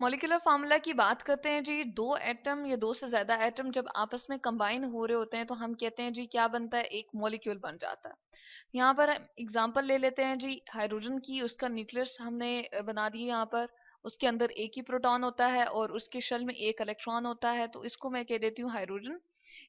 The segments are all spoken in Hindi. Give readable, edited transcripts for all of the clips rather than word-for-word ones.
मॉलिक्यूलर फार्मूला की बात करते हैं जी, दो एटम या दो से ज्यादा एटम जब आपस में कंबाइन हो रहे होते हैं तो हम कहते हैं जी क्या बनता है, एक मॉलिक्यूल बन जाता है। यहाँ पर एग्जांपल ले लेते हैं जी हाइड्रोजन की, उसका न्यूक्लियस हमने बना दिया यहाँ पर। उसके अंदर एक ही प्रोटॉन होता है और उसके शेल में एक इलेक्ट्रॉन होता है, तो इसको मैं कह देती हूँ हाइड्रोजन।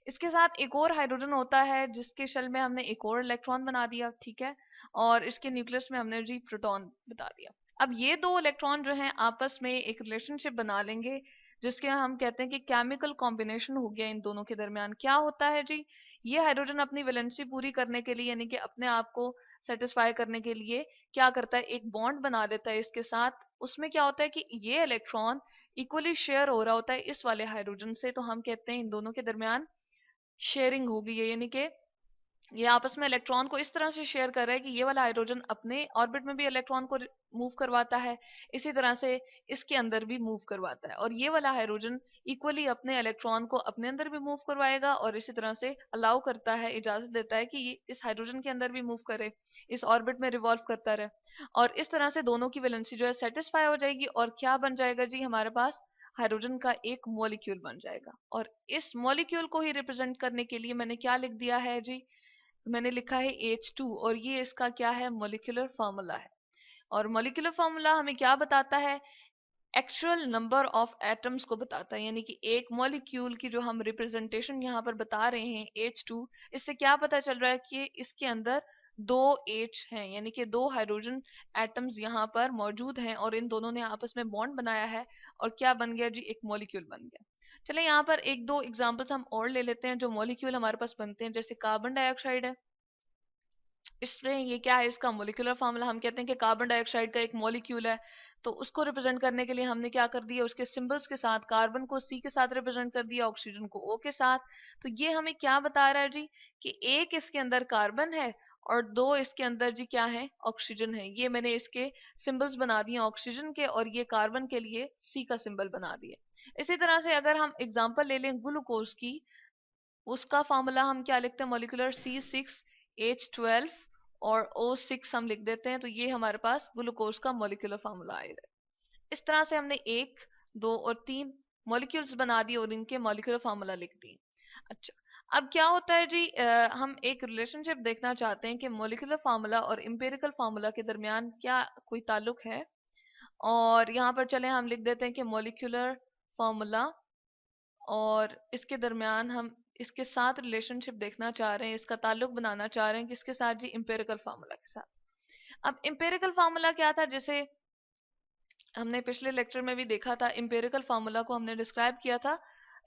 इसके साथ एक और हाइड्रोजन होता है जिसके शेल में हमने एक और इलेक्ट्रॉन बना दिया, ठीक है। और इसके न्यूक्लियस में हमने जी प्रोटॉन बता दिया। अब ये दो इलेक्ट्रॉन जो हैं आपस में एक रिलेशनशिप बना लेंगे, जिसके हम कहते हैं कि केमिकल कॉम्बिनेशन हो गया इन दोनों के दरमियान। क्या होता है जी, ये हाइड्रोजन अपनी वैलेंसी पूरी करने के लिए, यानी कि अपने आप को सेटिस्फाई करने के लिए क्या करता है, एक बॉन्ड बना लेता है इसके साथ। उसमें क्या होता है कि ये इलेक्ट्रॉन इक्वली शेयर हो रहा होता है इस वाले हाइड्रोजन से, तो हम कहते हैं इन दोनों के दरमियान शेयरिंग हो गई है, यानी कि ये आपस में इलेक्ट्रॉन को इस तरह से शेयर कर रहा है कि ये वाला हाइड्रोजन अपने ऑर्बिट में भी इलेक्ट्रॉन को मूव करवाता है, इसी तरह से इसके अंदर भी मूव करवाता है, और ये वाला हाइड्रोजन इक्वली अपने इलेक्ट्रॉन को अपने अंदर भी मूव करवाएगा और इसी तरह से अलाउ करता है, इजाजत देता है कि ये इस हाइड्रोजन के अंदर भी मूव करे, इस ऑर्बिट में रिवॉल्व करता रहे। और इस तरह से दोनों की वैलेंसी जो है सेटिस्फाई हो जाएगी, और क्या बन जाएगा जी, हमारे पास हाइड्रोजन का एक मॉलिक्यूल बन जाएगा। और इस मॉलिक्यूल को ही रिप्रेजेंट करने के लिए मैंने क्या लिख दिया है जी, मैंने लिखा है H2, और ये इसका क्या है, मॉलिक्यूलर फार्मूला है। और मॉलिक्यूलर फार्मूला हमें क्या बताता है, एक्चुअल नंबर ऑफ एटम्स को बताता है, यानी कि एक मॉलिक्यूल की जो हम रिप्रेजेंटेशन यहाँ पर बता रहे हैं H2, इससे क्या पता चल रहा है कि इसके अंदर दो H हैं, यानी कि दो हाइड्रोजन एटम्स यहाँ पर मौजूद हैं और इन दोनों ने आपस में बॉन्ड बनाया है और क्या बन गया जी, एक मॉलिक्यूल बन गया। चले यहाँ पर एक दो एग्जांपल्स हम और ले लेते हैं जो मॉलिक्यूल हमारे पास बनते हैं, जैसे कार्बन डाइऑक्साइड है। इसमें ये क्या है, इसका मोलिकुलर फार्मूला हम कहते हैं कि कार्बन डाइऑक्साइड का एक मॉलिक्यूल है, तो उसको रिप्रेजेंट करने के लिए हमने क्या कर दिया, उसके सिंबल्स के साथ कार्बन को C के साथ रिप्रेजेंट कर दिया, ऑक्सीजन को O के साथ। तो ये हमें क्या बता रहा है जी, कि एक इसके अंदर कार्बन है और दो इसके अंदर जी क्या है, ऑक्सीजन है। ये मैंने इसके सिंबल्स बना दिए ऑक्सीजन के, और ये कार्बन के लिए C का सिंबल बना दिए। इसी तरह से अगर हम एग्जाम्पल ले लें ग्लूकोज की, उसका फार्मूला हम क्या लिखते हैं, मॉलिक्यूलर C6H12 और O6 हम लिख देते हैं, तो ये हमारे पास ग्लूकोज का मॉलिक्यूलर फार्मूला आएगा। इस तरह से हमने एक, दो और तीन मॉलिक्यूल्स बना दिए और इनके मॉलिक्यूलर फार्मूला लिख दिए। अच्छा, अब क्या होता है जी, हम एक रिलेशनशिप देखना चाहते हैं कि मॉलिक्यूलर फार्मूला और इंपेरिकल फार्मूला के दरमियान क्या कोई ताल्लुक है। और यहाँ पर चले हम लिख देते हैं कि मॉलिक्यूलर फार्मूला और इसके दरमियान हम इसके साथ रिलेशनशिप देखना चाह रहे हैं, इसका ताल्लुक बनाना चाह रहे हैं किसके साथ जी, इंपेरिकल फार्मूला के साथ। अब इंपेरिकल फार्मूला क्या था, जैसे हमने पिछले लेक्चर में भी देखा था, इंपेरिकल फार्मूला को हमने डिस्क्राइब किया था।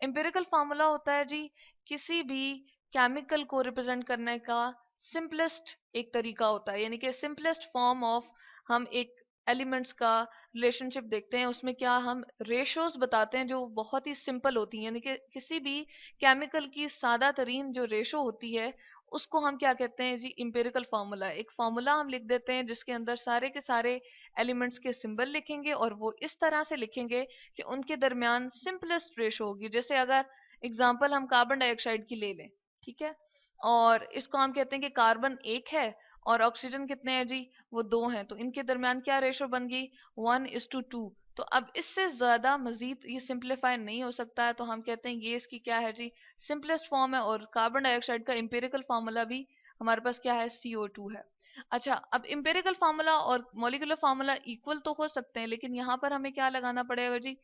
इंपेरिकल फार्मूला होता है जी किसी भी केमिकल को रिप्रेजेंट करने का सिंपलेस्ट एक तरीका होता है, यानी कि सिंपलेस्ट फॉर्म ऑफ हम एक एलिमेंट्स का रिलेशनशिप देखते हैं, उसमें क्या हम रेशोज बताते हैं जो बहुत ही सिंपल होती हैं, यानी कि किसी भी केमिकल की सादा तरीन जो रेशो होती है उसको हम क्या कहते हैं जी, इंपेरिकल फार्मूला। एक फार्मूला हम लिख देते हैं जिसके अंदर सारे के सारे एलिमेंट्स के सिंबल लिखेंगे और वो इस तरह से लिखेंगे कि उनके दरमियान सिंपलेस्ट रेशो होगी। जैसे अगर एग्जांपल हम कार्बन डाइऑक्साइड की ले लें, ठीक है, और इसको हम कहते हैं कि कार्बन एक है और ऑक्सीजन कितने हैं जी, वो दो हैं, तो इनके दरमियान क्या रेशो बन गई, 1:2। तो अब इससे ज्यादा मजीद ये सिंप्लीफाई नहीं हो सकता है, तो हम कहते हैं ये इसकी क्या है जी, सिंपलेस्ट फॉर्म है। और कार्बन डाइऑक्साइड का इंपेरिकल फार्मूला भी हमारे पास क्या है, CO2 है। अच्छा, अब इंपेरिकल फार्मूला और मॉलिक्यूलर फार्मूला इक्वल तो हो सकते हैं, लेकिन यहाँ पर हमें क्या लगाना पड़ेगा जी,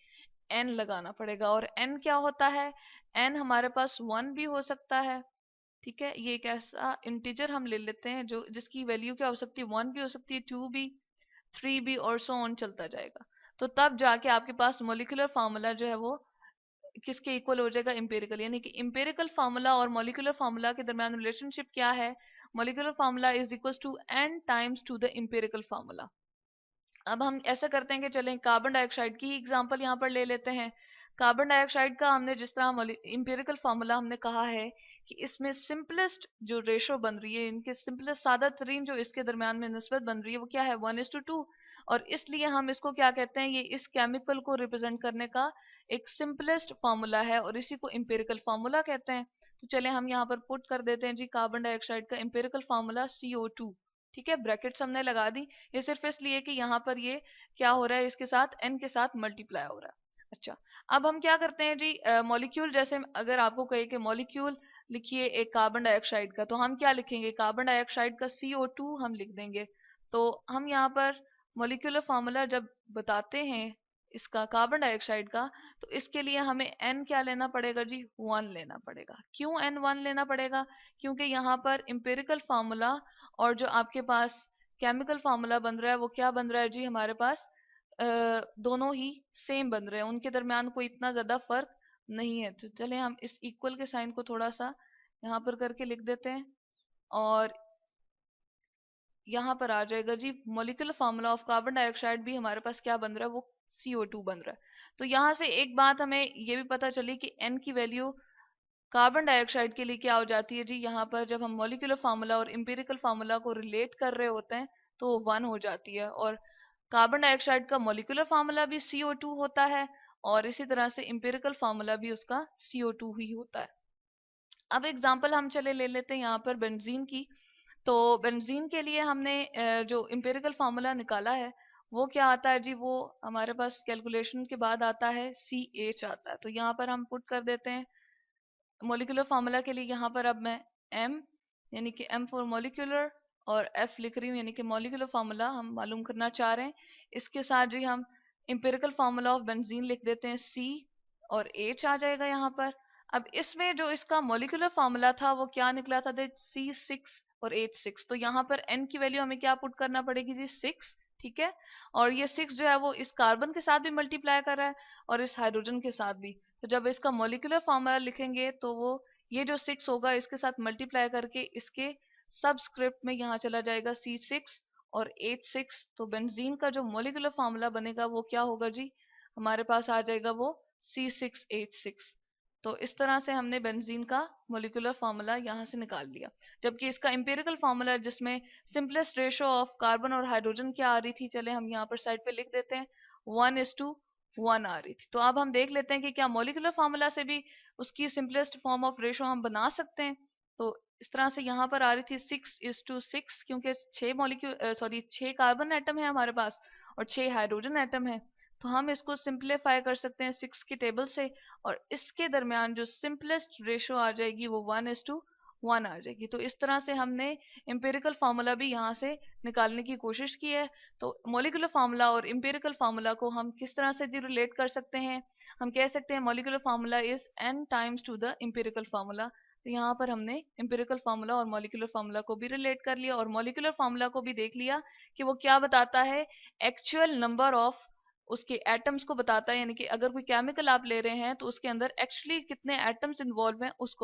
n लगाना पड़ेगा। और n क्या होता है, n हमारे पास 1 भी हो सकता है, ठीक है। ये एक ऐसा इंटीजर हम ले लेते हैं जो जिसकी वैल्यू क्या हो सकती है, 1 भी हो सकती है, 2 भी, 3 भी, और सो ऑन चलता जाएगा। तो तब जाके आपके पास मॉलिक्यूलर फार्मूला जो है वो किसके इक्वल हो जाएगा, इंपेरिकल। यानी कि इंपेरिकल फार्मूला और मॉलिक्यूलर फार्मूला के दरमियान रिलेशनशिप क्या है, molecular formula is equal to n times to the empirical formula. अब हम ऐसा करते हैं कि चलें कार्बन डाइऑक्साइड की एग्जांपल यहाँ पर ले लेते हैं। कार्बन डाइऑक्साइड का हमने जिस तरह इंपेरिकल फार्मूला हमने कहा है कि इसमें सिंपलेस्ट जो रेशो बन रही है, इनके सिंपलेस्ट सादा तरीन जो इसके दरमियान में निस्बत बन रही है वो क्या है, 1:2। और इसलिए हम इसको क्या कहते हैं, ये इस केमिकल को रिप्रेजेंट करने का एक सिंपलेस्ट फार्मूला है और इसी को इंपेरिकल फार्मूला कहते हैं। तो चले हम यहाँ पर पुट कर देते हैं जी, कार्बन डाइऑक्साइड का इंपेरिकल फार्मूला CO2, ठीक है, ब्रैकेट्स हमने लगा दी, ये सिर्फ इसलिए कि यहाँ पर ये क्या हो रहा है, इसके साथ n के साथ मल्टीप्लाई हो रहा है। अच्छा, अब हम क्या करते हैं जी, मॉलिक्यूल, जैसे अगर आपको कहे कि मॉलिक्यूल लिखिए एक कार्बन डाइऑक्साइड का, तो हम क्या लिखेंगे, कार्बन डाइऑक्साइड का CO2 हम लिख देंगे। तो हम यहाँ पर मॉलिक्यूलर फार्मूला जब बताते हैं इसका कार्बन डाइऑक्साइड का, तो इसके लिए हमें n क्या लेना पड़ेगा जी, 1 लेना पड़ेगा। क्यों n 1 लेना पड़ेगा, क्योंकि यहाँ पर इंपेरिकल फार्मूला और जो आपके पास केमिकल फार्मूला बन रहा है वो क्या बन रहा है जी, हमारे पास दोनों ही सेम बन रहे हैं, उनके दरमियान कोई इतना ज्यादा फर्क नहीं है। तो चले हम इस इक्वल के साइन को थोड़ा सा यहाँ पर करके लिख देते हैं, और यहाँ पर आ जाएगा जी molecular formula of carbon dioxide भी हमारे पास क्या बन रहा है, वो CO2 बन रहा है। तो यहाँ से एक बात हमें ये भी पता चली कि n की वैल्यू कार्बन डाइऑक्साइड के लिए क्या हो जाती है जी, यहाँ पर जब हम मॉलिक्यूलर फार्मूला और इंपेरिकल फार्मूला को रिलेट कर रहे होते हैं तो वो 1 हो जाती है। और कार्बन डाइऑक्साइड का मॉलिक्यूलर फार्मूला भी CO2 होता है, और इसी तरह से इंपेरिकल फार्मूला भी उसका CO2 ही होता है। अब एग्जाम्पल हम चले ले लेते हैं यहाँ पर बेंजीन की। तो बेंजीन के लिए हमने जो इंपेरिकल फार्मूला निकाला है वो क्या आता है जी, वो हमारे पास कैलकुलेशन के बाद आता है CH आता है। तो यहाँ पर हम पुट कर देते हैं मॉलिक्यूलर फार्मूला के लिए, यहाँ पर अब मैं M यानी कि M फॉर मॉलिक्यूलर और F लिख रही हूँ, यानी कि मॉलिक्यूलर फार्मूला हम मालूम करना चाह रहे हैं। इसके साथ जी हम इंपेरिकल फार्मूला ऑफ बेंजीन लिख देते हैं, C और H आ जाएगा यहाँ पर। अब इसमें जो इसका मॉलिक्यूलर फार्मूला था वो क्या निकला था, C6 और H6। तो यहाँ पर n की वैल्यू हमें क्या पुट करना पड़ेगी जी, 6, ठीक है। और ये 6 जो है वो इस कार्बन के साथ भी मल्टीप्लाई कर रहा है और इस हाइड्रोजन के साथ भी। तो जब इसका मॉलिक्यूलर फार्मूला लिखेंगे तो वो ये जो 6 होगा इसके साथ मल्टीप्लाई करके इसके सबस्क्रिप्ट में यहाँ चला जाएगा C6 और H6। तो बेंजीन का जो मॉलिक्यूलर फार्मूला बनेगा वो क्या होगा जी, हमारे पास आ जाएगा वो C6H6। तो इस तरह से हमने बेंजीन का मॉलिक्यूलर फार्मूला यहाँ से निकाल लिया। जबकि इसका इंपेरिकल फार्मूला जिसमें सिंपलेस्ट रेशो ऑफ कार्बन और हाइड्रोजन क्या आ रही थी, चले हम यहाँ पर साइड पे लिख देते हैं, 1:1 आ रही थी। तो अब हम देख लेते हैं कि क्या मॉलिक्यूलर फार्मूला से भी उसकी सिंपलेस्ट फॉर्म ऑफ रेशो हम बना सकते हैं। तो इस तरह से यहाँ पर आ रही थी 6:6, क्योंकि 6 कार्बन एटम है हमारे पास और 6 हाइड्रोजन एटम है। तो हम इसको सिंप्लीफाई कर सकते हैं 6 की टेबल से, और इसके दरमियान जो सिंपलेस्ट रेशो आ जाएगी वो 1:1 आ जाएगी। तो इस तरह से हमने इंपेरिकल फार्मूला भी यहाँ से निकालने की कोशिश की है। तो मॉलिक्यूलर फार्मूला और इंपेरिकल फार्मूला को हम किस तरह से जी रिलेट कर सकते हैं, हम कह सकते हैं molecular formula is n times to the empirical formula. तो यहाँ पर हमने इंपेरिकल फार्मूला और मॉलिक्यूलर फार्मूला को भी रिलेट कर लिया, और मॉलिक्यूलर फार्मूला को भी देख लिया कि वो क्या बताता है, एक्चुअल नंबर ऑफ उसके एटम्स को बताता है। यानी कि अगर कोई केमिकल आप ले रहे हैं तो उसके अंदर एक्चुअली कितने एटम्स इन्वॉल्व हैं उसको